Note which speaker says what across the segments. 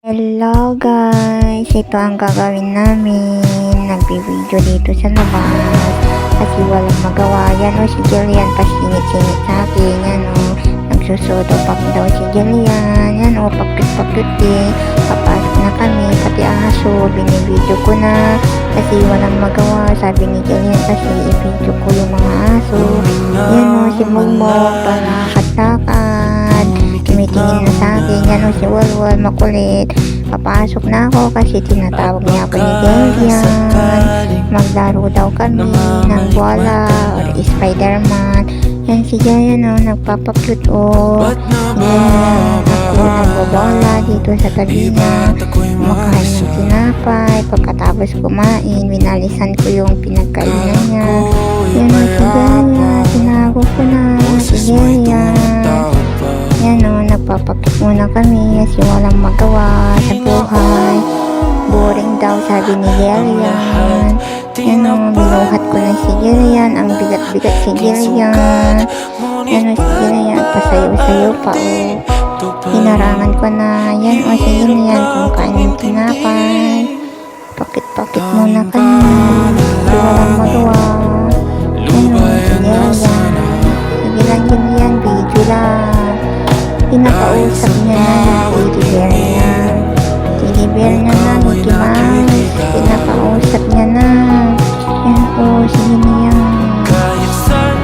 Speaker 1: Hello guys, ito ang gagawin namin. Nagbi-video dito sa labas kasi walang magawa. Yan o, si Jillian pasingit-singit sa akin. Yan o, nagsusudo pa daw si Jillian. Yan o, pakit-pakit eh. Papasok na kami, pati aso binibidyo ko na kasi walang magawa. Sabi ni Jillian kasi i-video ko yung mga aso. Yan o, si Mugmog palakad-lakad, tumitingin na sa akin. Yan o, si Walwal makulit. Papasok na ako kasi tinatawag niya ako ni Jillian. Maglaro daw kami ng bola or Spider-Man. Yan si Jillian o, nagpapakyut o. Yan, ako nagbobola dito sa tabi niya. Kumakain ng sinapay. Pagkatapos kumain, winalisan ko yung pinagkainan niya. Yan o si Jillian, tinago ko na si Jillian. Yan o, nagpapakit muna kami kasi walang magawa sa buhay. Boring daw, sabi ni Jillian. Yan o, binuhat ko na si Jillian. Ang bigat-bigat si Jillian. Yan o si Jillian, pasayo-sayo pa o. Hinarangan ko na. Yan o si Jillian, kung kain ng tinapay. Pakit-pakit muna kami kasi walang magawa. Yan o si Jillian. Sige lang Jillian, video lang. Pinakausap niya na yung teddy bear niya. Teddy bear niya na, Mickey Mouse. Pinakausap niya na. Yan po, sige niya.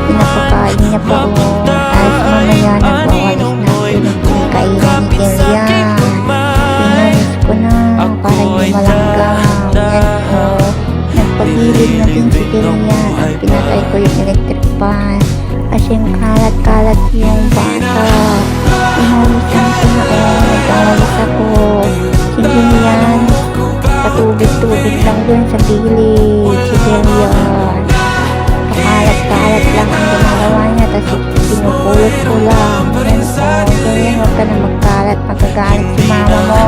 Speaker 1: Pinapakain niya po. Tapos mamaya nagwawalis na po yung pinakain ni Jillian. Pinalis ko na para hindi malanggam. Yan po. Nagpagilid na din si Jillian at pinatay ko yung electric fan. Kasi kalat-kalat yung bata. Inalisan ko na o, nag-awalis ako. Si Jillian, patubig-tubig lang dun sa gilid. Si Jillian, pakalat-kalat lang ang ginagawa niya, tapos pinupulot ko lang. Yan o, Jillian, huwag ka na magkalat, magagalit si mama mo.